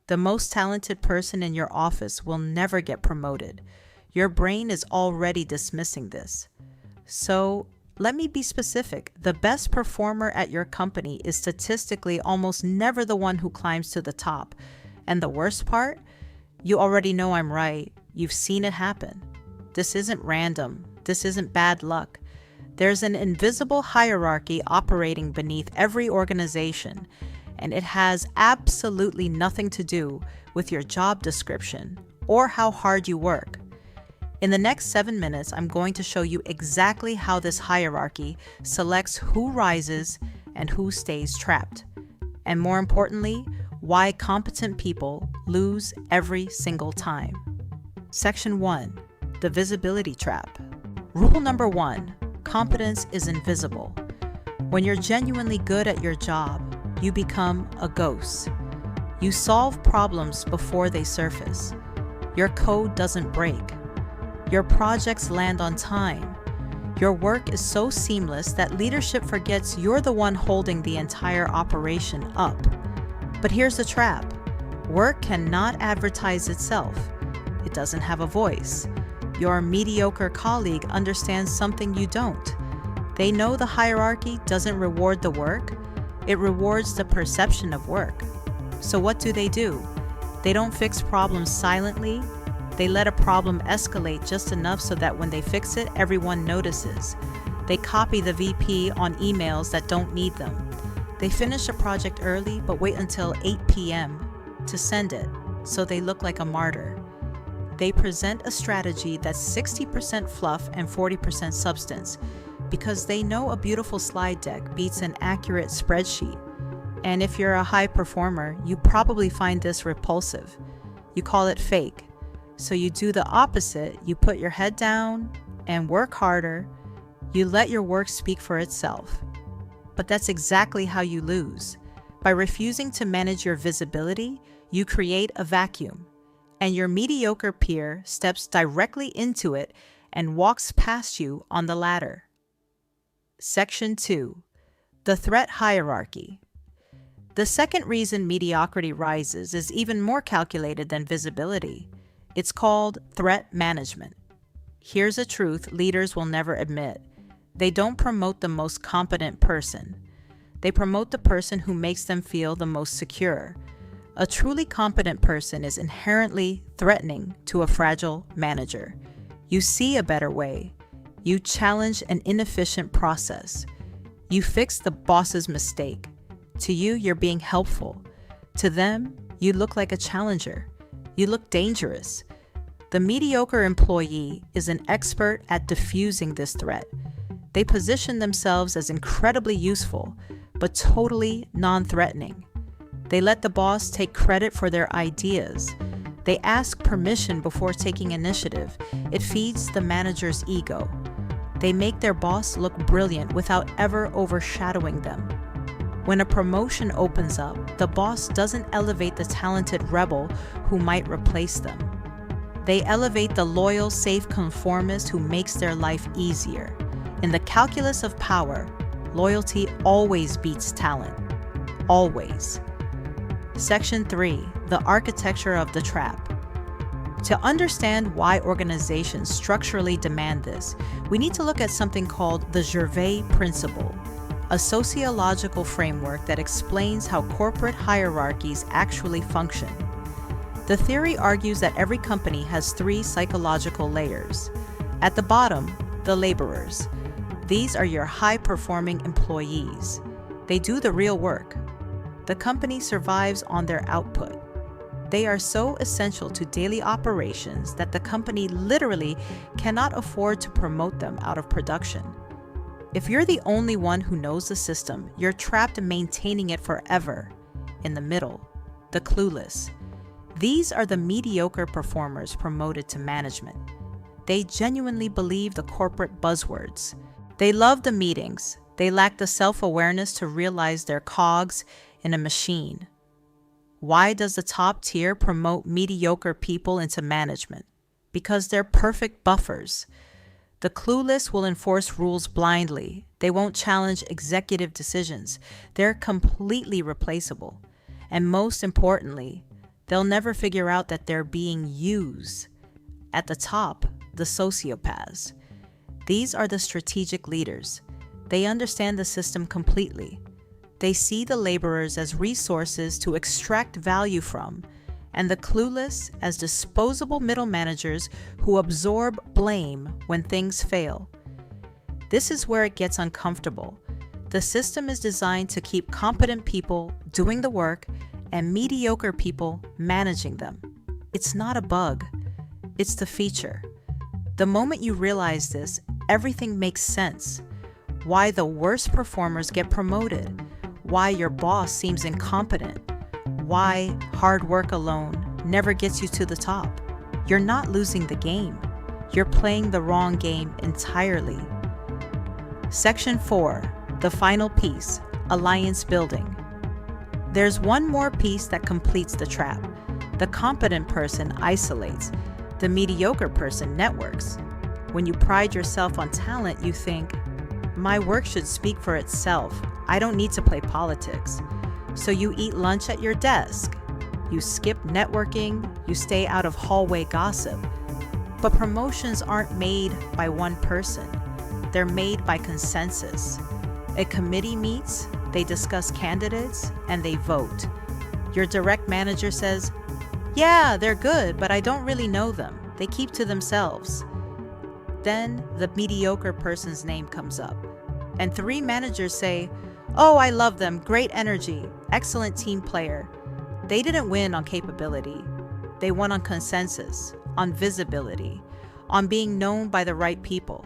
The most talented person in your office will never get promoted. Your brain is already dismissing this. So, let me be specific. The best performer at your company is statistically almost never the one who climbs to the top. And the worst part? You already know I'm right. You've seen it happen. This isn't random. This isn't bad luck. There's an invisible hierarchy operating beneath every organization, and it has absolutely nothing to do with your job description or how hard you work. In the next 7 minutes, I'm going to show you exactly how this hierarchy selects who rises and who stays trapped. And more importantly, why competent people lose every single time. Section 1. The visibility trap. Rule number 1. Competence is invisible. When you're genuinely good at your job, you become a ghost. You solve problems before they surface. Your code doesn't break. Your projects land on time. Your work is so seamless that leadership forgets you're the one holding the entire operation up. But here's the trap. Work cannot advertise itself. It doesn't have a voice. Your mediocre colleague understands something you don't. They know the hierarchy doesn't reward the work. It rewards the perception of work. So what do? They don't fix problems silently. They let a problem escalate just enough so that when they fix it, everyone notices. They copy the VP on emails that don't need them. They finish a project early but wait until 8 p.m. to send it, so they look like a martyr. They present a strategy that's 60% fluff and 40% substance because they know a beautiful slide deck beats an accurate spreadsheet. And if you're a high performer, you probably find this repulsive. You call it fake. So you do the opposite. You put your head down and work harder. You let your work speak for itself. But that's exactly how you lose. By refusing to manage your visibility, you create a vacuum, and your mediocre peer steps directly into it and walks past you on the ladder. Section 2. The threat hierarchy. The second reason mediocrity rises is even more calculated than visibility. It's called threat management. Here's a truth leaders will never admit. They don't promote the most competent person. They promote the person who makes them feel the most secure. A truly competent person is inherently threatening to a fragile manager. You see a better way. You challenge an inefficient process. You fix the boss's mistake. To you, you're being helpful. To them, you look like a challenger. You look dangerous. The mediocre employee is an expert at diffusing this threat. They position themselves as incredibly useful, but totally non-threatening. They let the boss take credit for their ideas. They ask permission before taking initiative. It feeds the manager's ego. They make their boss look brilliant without ever overshadowing them. When a promotion opens up, the boss doesn't elevate the talented rebel who might replace them. They elevate the loyal, safe conformist who makes their life easier. In the calculus of power, loyalty always beats talent. Always. Section 3. The architecture of the trap. To understand why organizations structurally demand this, we need to look at something called the Gervais Principle, a sociological framework that explains how corporate hierarchies actually function. The theory argues that every company has 3 psychological layers. At the bottom, the laborers. These are your high-performing employees. They do the real work. The company survives on their output. They are so essential to daily operations that the company literally cannot afford to promote them out of production. If you're the only one who knows the system, you're trapped in maintaining it forever. In the middle, the clueless. These are the mediocre performers promoted to management. They genuinely believe the corporate buzzwords. They love the meetings. They lack the self-awareness to realize they're cogs in a machine. Why does the top tier promote mediocre people into management? Because they're perfect buffers. The clueless will enforce rules blindly. They won't challenge executive decisions. They're completely replaceable. And most importantly, They'll never figure out that they're being used. At the top, the sociopaths. These are the strategic leaders. They understand the system completely. They see the laborers as resources to extract value from, and the clueless as disposable middle managers who absorb blame when things fail. This is where it gets uncomfortable. The system is designed to keep competent people doing the work and mediocre people managing them. It's not a bug. It's the feature. The moment you realize this, everything makes sense. Why the worst performers get promoted, why your boss seems incompetent, why hard work alone never gets you to the top. You're not losing the game. You're playing the wrong game entirely. Section 4, the final piece, alliance building. There's one more piece that completes the trap. The competent person isolates. The mediocre person networks. When you pride yourself on talent, you think, my work should speak for itself. I don't need to play politics. So you eat lunch at your desk. You skip networking. You stay out of hallway gossip. But promotions aren't made by one person. They're made by consensus. A committee meets, they discuss candidates, and they vote. Your direct manager says, yeah, they're good, but I don't really know them. They keep to themselves. Then the mediocre person's name comes up, and 3 managers say, oh, I love them, great energy, excellent team player. They didn't win on capability. They won on consensus, on visibility, on being known by the right people.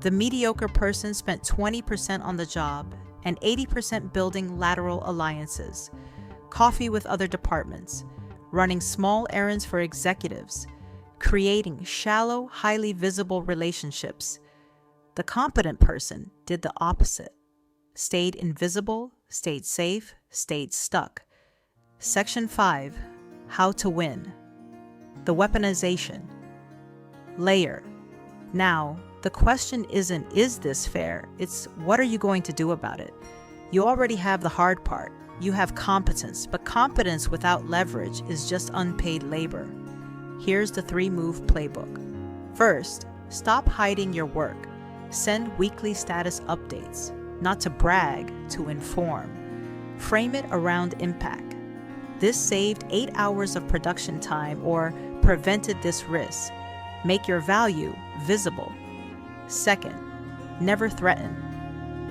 The mediocre person spent 20% on the job and 80% building lateral alliances, coffee with other departments, running small errands for executives, creating shallow, highly visible relationships. The competent person did the opposite. Stayed invisible, stayed safe, stayed stuck. Section 5, how to win. The weaponization. Layer. Now, the question isn't, is this fair? It's, what are you going to do about it? You already have the hard part. You have competence, but competence without leverage is just unpaid labor. Here's the 3-move playbook. First, stop hiding your work. Send weekly status updates, not to brag, to inform. Frame it around impact. This saved 8 hours of production time or prevented this risk. Make your value visible. Second, never threaten.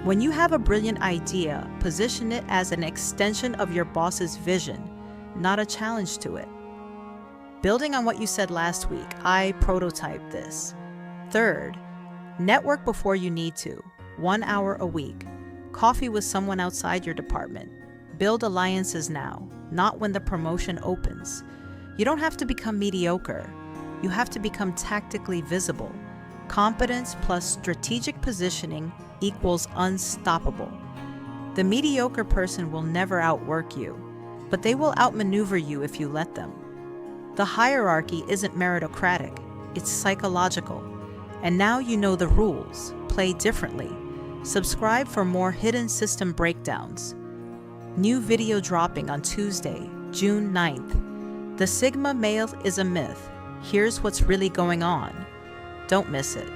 When you have a brilliant idea, position it as an extension of your boss's vision, not a challenge to it. Building on what you said last week, I prototyped this. Third, network before you need to, 1 hour a week. Coffee with someone outside your department. Build alliances now, not when the promotion opens. You don't have to become mediocre. You have to become tactically visible. Competence plus strategic positioning equals unstoppable. The mediocre person will never outwork you, but they will outmaneuver you if you let them. The hierarchy isn't meritocratic, it's psychological. And now you know the rules. Play differently. Subscribe for more hidden system breakdowns. New video dropping on Tuesday, June 9th. The Sigma male is a myth. Here's what's really going on. Don't miss it.